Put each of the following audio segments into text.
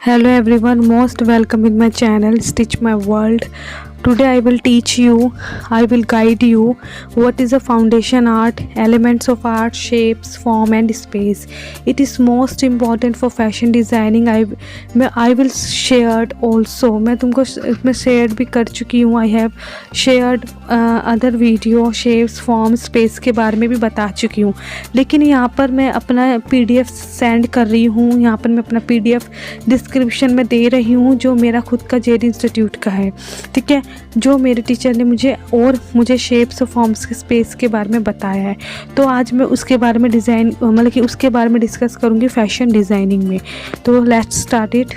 Hello everyone, most welcome in my channel Stitch My World. Today I will teach you, I will guide you what is a foundation art, elements of art, shapes, form and space. It is most important for fashion designing. I will shared also, मैं तुमको इसमें share भी कर चुकी हूँ. I have shared other video shapes form space के बारे में भी बता चुकी हूँ. लेकिन यहाँ पर मैं अपना PDF सेंड कर रही हूँ. यहाँ पर मैं अपना PDF डिस्क्रिप्शन में दे रही हूँ जो मेरा खुद का जेड इंस्टीट्यूट का है. ठीक है, जो मेरे टीचर ने मुझे शेप्स और फॉर्म्स के स्पेस के बारे में बताया है. तो आज मैं उसके बारे में उसके बारे में डिस्कस करूँगी फैशन डिज़ाइनिंग में. तो let's start it.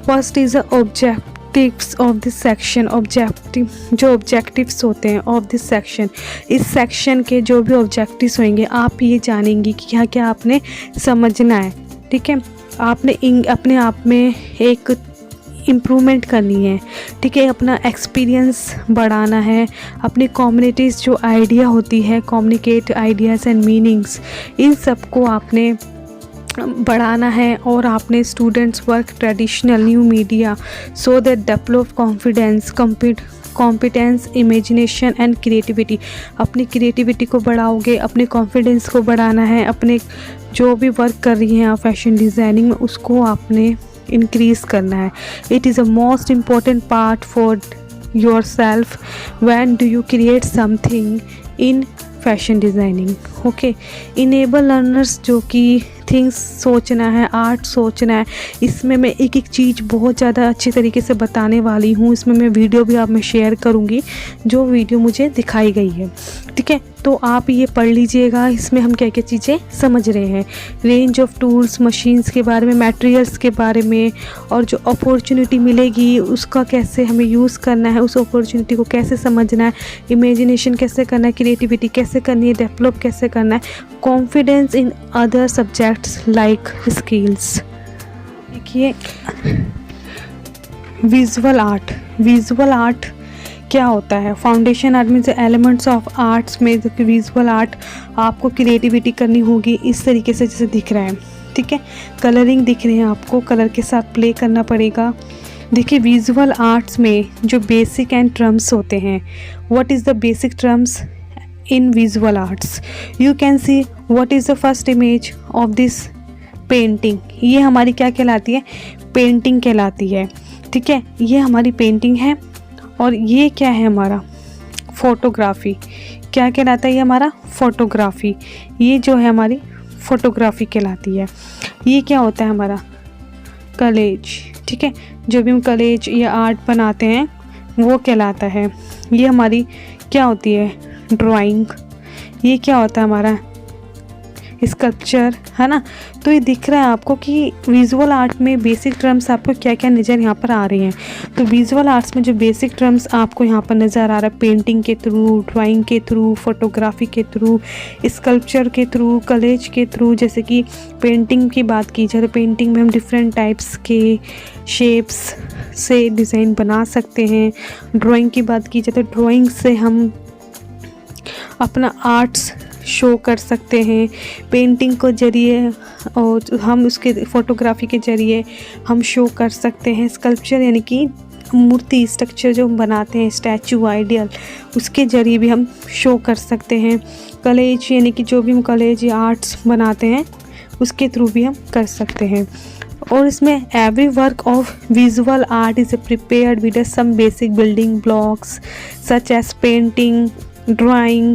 First is objectives of this section. जो ऑब्जेक्टिव्स होते हैं ऑफ दिस सेक्शन, इस सेक्शन के जो भी ऑब्जेक्टिव्स होंगे आप ये जानेंगी कि क्या क्या आपने समझना है. ठीक है, आपने अपने आप में एक इम्प्रूवमेंट करनी है. ठीक है, अपना एक्सपीरियंस बढ़ाना है. अपनी कम्युनिटीज़ जो आइडिया होती है, कम्युनिकेट आइडियाज़ एंड मीनिंग्स, इन सब को आपने बढ़ाना है. और आपने students work traditional new media so that develop confidence competence imagination and creativity. अपनी क्रिएटिविटी को बढ़ाओगे, अपने कॉन्फिडेंस को बढ़ाना है. अपने जो भी वर्क कर रही हैं आप फैशन डिज़ाइनिंग में, उसको आपने इंक्रीज़ करना है. It is a most important part for your self when do you create something in fashion designing. Okay, enable learners, जो कि थिंग्स सोचना है, आर्ट सोचना है. इसमें मैं एक एक चीज़ बहुत ज़्यादा अच्छी तरीके से बताने वाली हूँ. इसमें मैं वीडियो भी आप में शेयर करूँगी जो वीडियो मुझे दिखाई गई है. ठीक है, तो आप ये पढ़ लीजिएगा. इसमें हम क्या क्या चीज़ें समझ रहे हैं, रेंज ऑफ टूल्स, मशीन्स के बारे में, मटेरियल्स के बारे में, और जो अपॉर्चुनिटी मिलेगी उसका कैसे हमें यूज़ करना है, उस अपॉर्चुनिटी को कैसे समझना है, इमेजिनेशन कैसे करना है, क्रिएटिविटी कैसे करनी है, डेवलप कैसे करना है, confidence in other subjects like skills. देखिए, विजुअल आर्ट क्या होता है. Foundation art means elements of arts में विजुअल आर्ट आपको क्रिएटिविटी करनी होगी इस तरीके से जैसे दिख रहा है. ठीक है, कलरिंग दिख रहे हैं आपको, कलर के साथ प्ले करना पड़ेगा. देखिए, विजुअल आर्ट्स में जो बेसिक एंड टर्म्स होते हैं, what is the basic terms in visual arts. You can see what is the first image of this painting. ये हमारी क्या कहलाती है, पेंटिंग कहलाती है. ठीक है, ये हमारी पेंटिंग है. और ये क्या है हमारा, फ़ोटोग्राफी. क्या कहलाता है ये हमारा, फ़ोटोग्राफी. ये जो है हमारी फ़ोटोग्राफी कहलाती है. ये क्या होता है हमारा, कलेज. ठीक है, जो भी हम कलेज या आर्ट बनाते हैं वो कहलाता है. ये हमारी क्या होती है, ड्राइंग. ये क्या होता है हमारा, स्कल्पचर, है ना. तो ये दिख रहा है आपको कि विजुअल आर्ट में बेसिक टर्म्स आपको क्या क्या नज़र यहाँ पर आ रहे हैं. तो विजुअल आर्ट्स में जो बेसिक टर्म्स आपको यहाँ पर नज़र आ रहा है, पेंटिंग के थ्रू, ड्राइंग के थ्रू, फोटोग्राफी के थ्रू, स्कल्पचर के थ्रू, कलेज के थ्रू. जैसे कि पेंटिंग की बात की जाए तो पेंटिंग में हम डिफरेंट टाइप्स के शेप्स से डिज़ाइन बना सकते हैं. ड्राइंग की बात की जाए तो ड्राइंग से हम अपना आर्ट्स शो कर सकते हैं. पेंटिंग को जरिए और हम उसके फोटोग्राफी के ज़रिए हम शो कर सकते हैं. स्कल्पचर यानी कि मूर्ति, स्ट्रक्चर जो हम बनाते हैं, स्टैचू, आइडियल, उसके ज़रिए भी हम शो कर सकते हैं. कलेज यानी कि जो भी हम कलेज या आर्ट्स बनाते हैं उसके थ्रू भी हम कर सकते हैं. और इसमें every work of visual art is prepared with some basic building blocks such as painting, drawing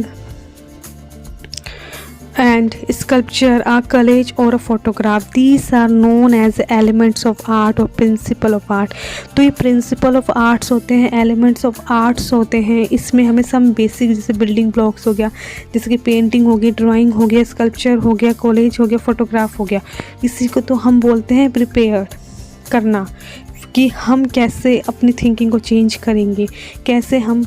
and sculpture, a collage or a photograph. These are known as elements of art or principle of art. तो ये principle of arts होते हैं, elements of arts होते हैं. इसमें हमें some basic जैसे building blocks हो गया, जैसे कि पेंटिंग हो गई, ड्राइंग हो गया, स्कल्पचर हो गया, कॉलेज हो गया, फोटोग्राफ हो गया. इसी को तो हम बोलते हैं प्रिपेयर करना, कि हम कैसे अपनी थिंकिंग को चेंज करेंगे, कैसे हम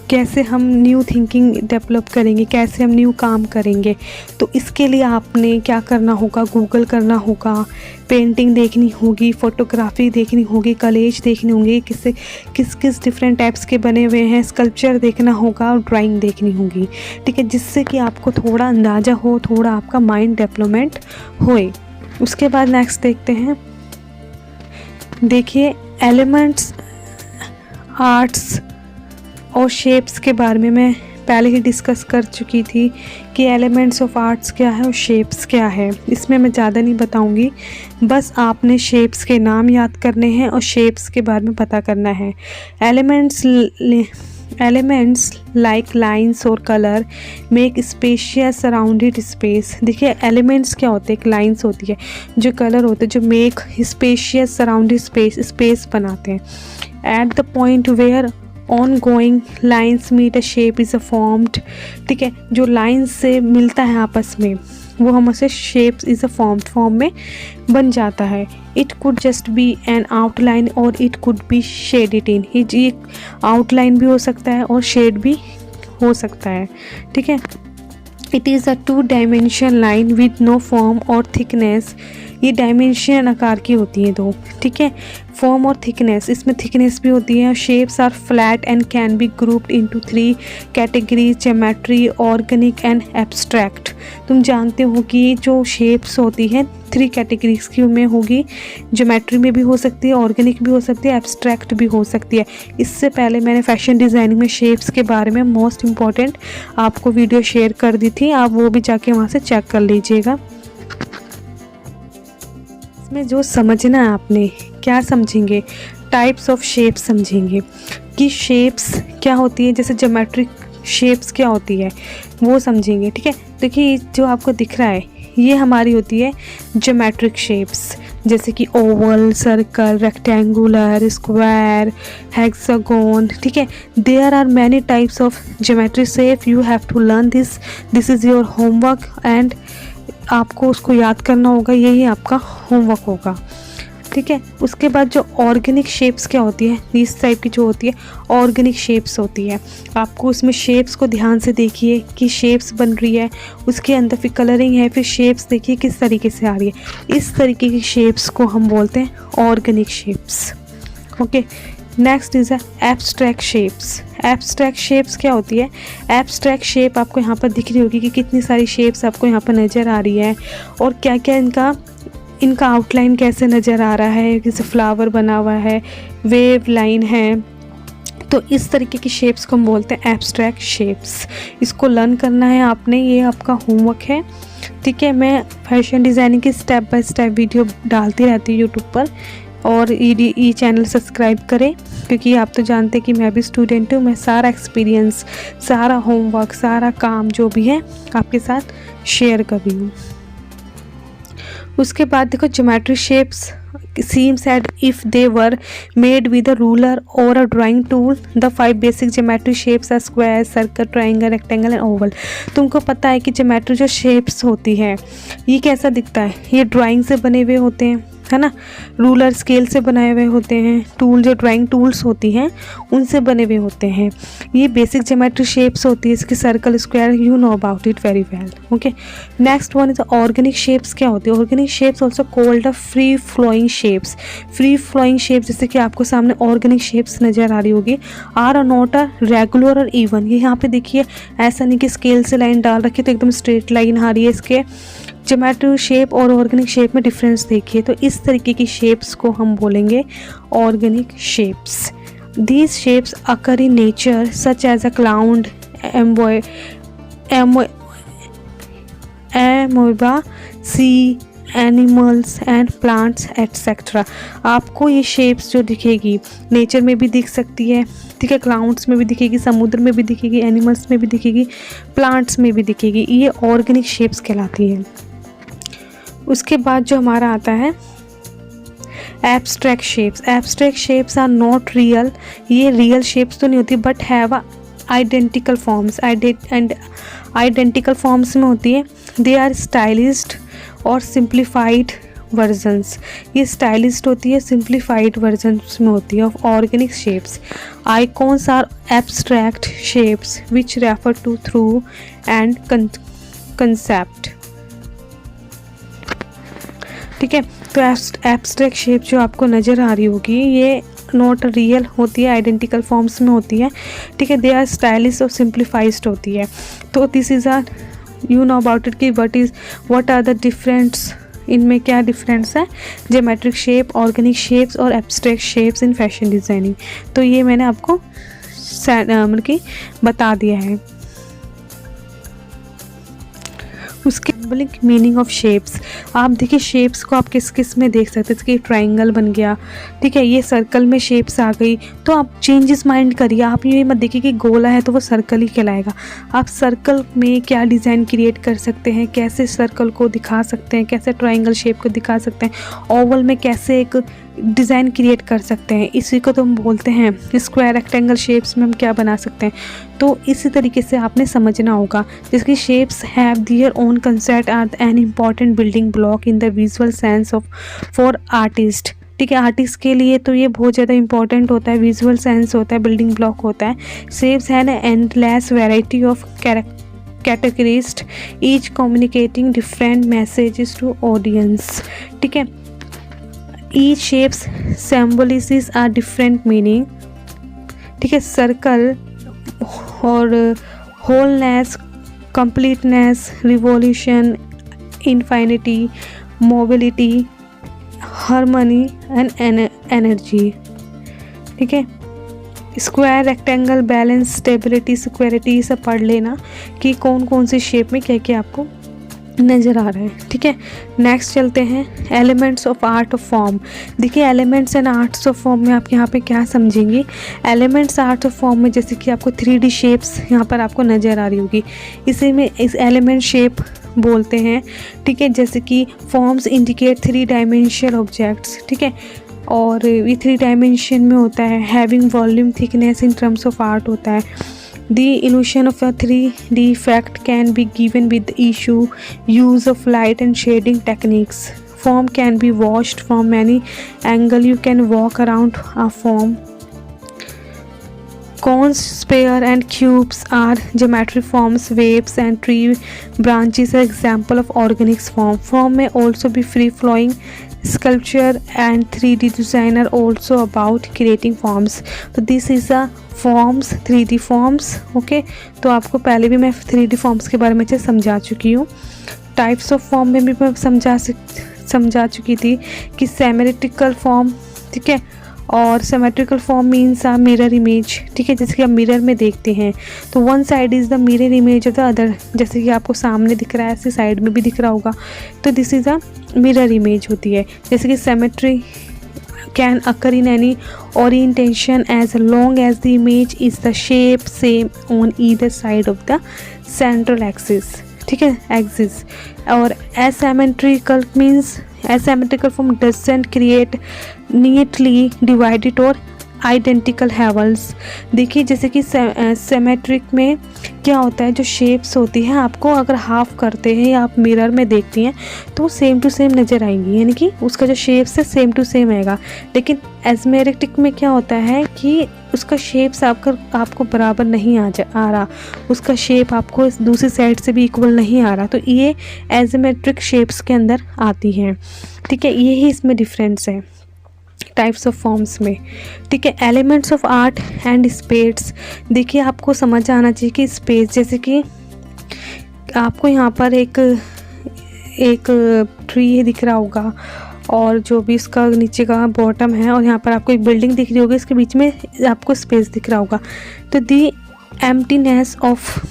कैसे हम न्यू थिंकिंग डेवलप करेंगे, कैसे हम न्यू काम करेंगे। तो इसके लिए आपने क्या करना होगा, गूगल करना होगा, पेंटिंग देखनी होगी, फ़ोटोग्राफी देखनी होगी, कलेज देखनी होगी, किस किस डिफरेंट टाइप्स के बने हुए हैं, स्कल्पचर देखना होगा और ड्राइंग देखनी होगी, ठीक है, जिससे कि आपको थोड़ा अंदाज़ा हो, थोड़ा आपका माइंड डेवलपमेंट होए। उसके बाद नेक्स्ट देखते हैं, देखिए एलिमेंट्स, आर्ट्स और शेप्स के बारे में मैं पहले ही डिस्कस कर चुकी थी कि एलिमेंट्स ऑफ आर्ट्स क्या है और शेप्स क्या है। इसमें मैं ज़्यादा नहीं बताऊंगी, बस आपने शेप्स के नाम याद करने हैं और शेप्स के बारे में पता करना है। एलिमेंट्स लाइक लाइंस और colour make spacious surrounded space. देखिए एलिमेंट्स क्या होते हैं, एक लाइंस होती है, जो कलर होते हैं जो मेक स्पेशियस सराउंडेड स्पेस बनाते हैं। At the point where ongoing lines meet a shape is a formed, ठीक है, जो लाइन्स से मिलता है आपस में वो हमसे शेप्स इज़ अ फॉर्म में बन जाता है। It could just be N outline और इट कुड बी शेडेड इन, ये आउटलाइन भी हो सकता है और शेड भी हो सकता है, ठीक है। It is a 2 dimension line with no form और थिकनेस, ये डायमेंशन आकार की होती है 2, ठीक है। फॉर्म और थिकनेस, इसमें थिकनेस भी होती है। Shapes are flat and can be grouped into 3 categories, geometry, organic and abstract. तुम जानते हो कि जो शेप्स होती हैं 3 कैटेगरीज की में होगी, ज्योमेट्री में भी हो सकती है, ऑर्गेनिक भी हो सकती है, एब्स्ट्रैक्ट भी हो सकती है। इससे पहले मैंने फैशन डिज़ाइनिंग में शेप्स के बारे में मोस्ट इम्पॉर्टेंट आपको वीडियो शेयर कर दी थी, आप वो भी जाके वहाँ से चेक कर लीजिएगा। इसमें जो समझना है आपने, क्या समझेंगे, टाइप्स ऑफ शेप्स समझेंगे कि शेप्स क्या होती है, जैसे ज्योमेट्रिक शेप्स क्या होती है वो समझेंगे, ठीक है। देखिए जो आपको दिख रहा है ये हमारी होती है ज्योमेट्रिक शेप्स, जैसे कि oval, circle, rectangular, square, hexagon, ठीक है। There are many types of geometric shape, you have to learn this is your homework and आपको उसको याद करना होगा, यही आपका होमवर्क होगा, ठीक है। उसके बाद जो ऑर्गेनिक शेप्स क्या होती है, इस टाइप की जो होती है ऑर्गेनिक शेप्स होती है। आपको उसमें शेप्स को ध्यान से देखिए कि शेप्स बन रही है, उसके अंदर फिर कलरिंग है, फिर शेप्स देखिए किस तरीके से आ रही है। इस तरीके की शेप्स को हम बोलते हैं organic shapes, okay. Next is abstract shapes. Abstract shapes क्या होती है, एब्स्ट्रैक्ट शेप आपको यहाँ पर दिख रही होगी कि कितनी सारी शेप्स आपको यहाँ पर नज़र आ रही है और क्या क्या इनका आउटलाइन कैसे नज़र आ रहा है, जैसे फ्लावर बना हुआ है, वेव लाइन है, तो इस तरीके की शेप्स को हम बोलते हैं एब्स्ट्रैक्ट शेप्स। इसको लर्न करना है आपने, ये आपका होमवर्क है, ठीक है। मैं फैशन डिज़ाइनिंग की स्टेप बाय स्टेप वीडियो डालती रहती हूँ यूट्यूब पर, और ये चैनल सब्सक्राइब करें, क्योंकि आप तो जानते हैं कि मैं भी स्टूडेंट हूँ, मैं सारा एक्सपीरियंस, सारा होमवर्क, सारा काम जो भी है आपके साथ शेयर कर रही हूँ। उसके बाद देखो geometry shapes seems as if they were made with a ruler or a drawing tool. The 5 basic geometry shapes are square, circle, triangle, rectangle and oval. तुमको पता है कि ज्योमेट्री जो शेप्स होती है ये कैसा दिखता है, ये ड्राइंग से बने हुए होते हैं, है ना, रूलर स्केल से बनाए हुए होते हैं, टूल जो ड्राइंग टूल्स होती हैं उनसे बने हुए होते हैं। ये बेसिक ज्योमेट्री शेप्स होती है, इसकी circle, square, you know about it very well, okay. Next one is organic shapes. क्या होती है organic shapes, also called a free flowing shapes. Free flowing shapes जैसे कि आपको सामने ऑर्गेनिक शेप्स नज़र आ रही होगी, आर नॉट अ रेगुलर और इवन। ये यहाँ पे देखिए ऐसा नहीं कि स्केल से लाइन डाल रखी तो एकदम स्ट्रेट लाइन आ रही है, इसके ज्योमेट्री शेप और ऑर्गेनिक शेप में डिफरेंस देखिए। तो इस तरीके की शेप्स को हम बोलेंगे organic shapes. These shapes occur in nature such as a cloud, amoeba, sea, animals and plants etcetera. आपको ये शेप्स जो दिखेगी नेचर में भी दिख सकती है, ठीक है, क्लाउड्स में भी दिखेगी, समुद्र में भी दिखेगी, एनिमल्स में भी दिखेगी, प्लांट्स में भी दिखेगी, ये ऑर्गेनिक शेप्स कहलाती है। उसके बाद जो हमारा आता है abstract shapes. Abstract shapes are not real, ये रियल शेप्स तो नहीं होती but have identical forms, and identical forms में होती है। दे आर स्टाइलिश्ड और सिंप्लीफाइड वर्जन्स, ये स्टाइलिस्ट होती है, सिंप्लीफाइड वर्जन्स में होती है of organic shapes. Icons are abstract shapes which refer to through and concept. ठीक है, तो एब्स्ट्रैक्ट शेप जो आपको नज़र आ रही होगी ये नॉट रियल होती है, आइडेंटिकल फॉर्म्स में होती है। ठीक है, दे आर स्टाइलिश और सिंप्लीफाइज्ड होती है। तो this is are you know about it कि व्हाट आर द डिफरेंस, इनमें क्या डिफरेंस है, ज्योमेट्रिक शेप, ऑर्गेनिक शेप्स और abstract shapes in fashion designing. तो ये मैंने आपको मतलब कि बता दिया है। उसके मीनिंग ऑफ शेप्स, आप देखिए शेप्स को आप किस किस में देख सकते हैं, जैसे कि ट्राइंगल बन गया, ठीक है, ये सर्कल में शेप्स आ गई, तो आप चेंजेस माइंड करिए, आप ये मत देखिए कि गोला है तो वो सर्कल ही कहलाएगा। आप सर्कल में क्या डिज़ाइन क्रिएट कर सकते हैं, कैसे सर्कल को दिखा सकते हैं, कैसे ट्राइंगल शेप को दिखा सकते हैं, ओवल में कैसे एक डिज़ाइन क्रिएट कर सकते हैं, इसी को तो हम बोलते हैं स्क्वायर, रेक्टेंगल शेप्स में हम क्या बना सकते हैं। तो इसी तरीके से आपने समझना होगा, जिसकी shapes have their own concept are an important building block in the visual sense of for artist. ठीक है, आर्टिस्ट के लिए तो ये बहुत ज़्यादा इंपॉर्टेंट होता है, विजुअल सेंस होता है, बिल्डिंग ब्लॉक होता है। Shapes have an endless variety of categorized, each communicating different messages to audience। ठीक है, each shapes symbolizes a different meaning। ठीक है, सर्कल और wholeness, completeness, revolution, infinity, mobility, harmony and energy. ठीक है, square, rectangle, balance, stability, security, सब पढ़ लेना कि कौन कौन सी शेप में क्या क्या आपको नज़र आ रहा है। ठीक है, नेक्स्ट चलते हैं elements of art of form. देखिए elements and arts of form में आप यहाँ पे क्या समझेंगे। एलिमेंट्स आर्ट ऑफ फॉर्म में जैसे कि आपको 3D शेप्स यहाँ पर आपको नज़र आ रही होगी, इसी में इस एलिमेंट शेप बोलते हैं। ठीक है, जैसे कि फॉर्म्स इंडिकेट 3 डायमेंशनल ऑब्जेक्ट्स। ठीक है, और ये 3 डायमेंशन में होता है, having volume, thickness in terms of art होता है। The illusion of a 3D effect can be given with the use of light and shading techniques. Form can be watched from many angles. You can walk around a form. Cones, sphere and cubes are geometric forms. Waves and tree branches are example of organic form. Form may also be free-flowing. Sculpture and 3D design are also about creating forms. So this is a forms, 3D forms। Okay, तो आपको पहले भी मैं 3D forms के बारे में अच्छे समझा चुकी हूँ। टाइप्स ऑफ फॉर्म में भी मैं समझा चुकी थी कि सिमेट्रिकल फॉर्म, ठीक है, और सिमेट्रिकल फॉर्म मीन्स आ मिरर इमेज। ठीक है, जैसे कि आप मिरर में देखते हैं तो one side is the mirror image of the other, जैसे कि आपको सामने दिख रहा है ऐसे साइड में भी दिख रहा होगा, तो this is a mirror image होती है। जैसे कि symmetry can occur in any orientation as long as the image is the shape same on either side of the central axis। ठीक है, axis। और asymmetrical means asymmetrical form doesn't create neatly divided or identical Havells. देखिए जैसे कि symmetric में क्या होता है, जो शेप्स होती हैं आपको अगर हाफ करते हैं या आप मिरर में देखती हैं तो सेम टू सेम नज़र आएंगी, यानी कि उसका जो शेप्स है सेम टू सेम आएगा। लेकिन एसमेटिक में क्या होता है कि उसका शेप्स आपको बराबर नहीं आ रहा, उसका शेप आपको दूसरी साइड से भी इक्वल नहीं आ रहा, तो ये एसमेट्रिक शेप्स के अंदर आती हैं। ठीक है, यही इसमें डिफरेंस है टाइप्स ऑफ फॉर्म्स में। ठीक है, elements of art and space. देखिए आपको समझ आना चाहिए कि स्पेस, जैसे कि आपको यहाँ पर एक ट्री दिख रहा होगा और जो भी इसका नीचे का बॉटम है, और यहाँ पर आपको एक बिल्डिंग दिख रही होगी, इसके बीच में आपको स्पेस दिख रहा होगा। तो the emptiness of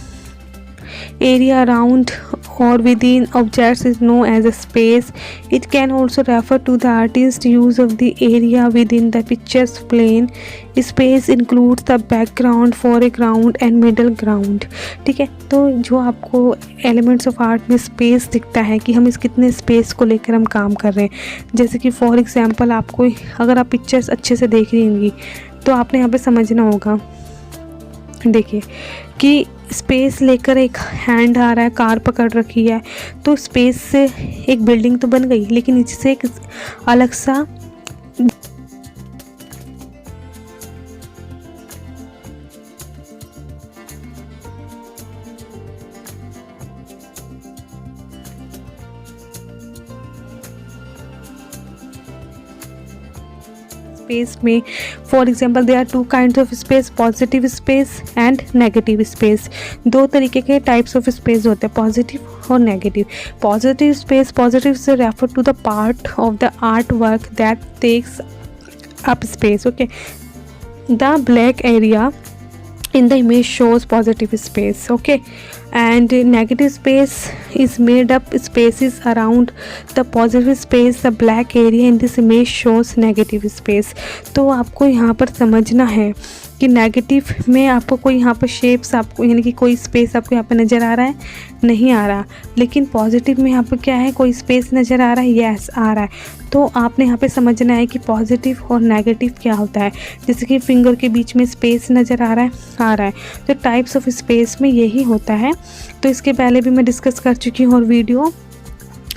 area around or within objects is known as a space. It can also refer to the artist's use of the area within the picture's plane. Space includes the background, foreground and middle ground। ठीक है, तो जो आपको elements of art में space दिखता है कि हम इस कितने स्पेस को लेकर हम काम कर रहे हैं। जैसे कि फॉर एग्जांपल आपको अगर आप पिक्चर्स अच्छे से देख रही होंगी तो आपने यहाँ पे समझना होगा, देखिए कि स्पेस लेकर एक हैंड आ रहा है, कार पकड़ रखी है, तो स्पेस से एक बिल्डिंग तो बन गई, लेकिन नीचे से एक अलग सा स्पेस में, for example there are two kinds of space, positive space and negative space. दो तरीके के टाइप्स ऑफ स्पेस होते हैं, पॉजिटिव और नेगेटिव। पॉजिटिव से refer to the part of the art work that takes up space. Okay, the black area in the image shows positive space, okay, and negative space is made up spaces around the positive space. The black area in this image shows negative space. तो आपको यहाँ पर समझना है कि negative में आपको कोई यहाँ पर शेप्स आपको यानी कि कोई स्पेस आपको यहाँ पर नज़र आ रहा है, नहीं आ रहा, लेकिन पॉजिटिव में यहाँ पर क्या है, कोई स्पेस नज़र आ रहा है, यस आ रहा है। तो आपने यहाँ पे समझना है कि पॉजिटिव और नेगेटिव क्या होता है। जैसे कि फिंगर के बीच में स्पेस नज़र आ रहा है, तो टाइप्स ऑफ स्पेस में यही होता है। तो इसके पहले भी मैं डिस्कस कर चुकी हूँ और वीडियो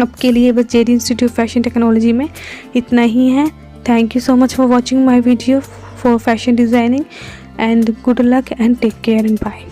अब के लिए बस जेडी इंस्टीट्यूट फैशन टेक्नोलॉजी में इतना ही है। Thank you so much for watching my video for fashion designing and good luck and take care and bye.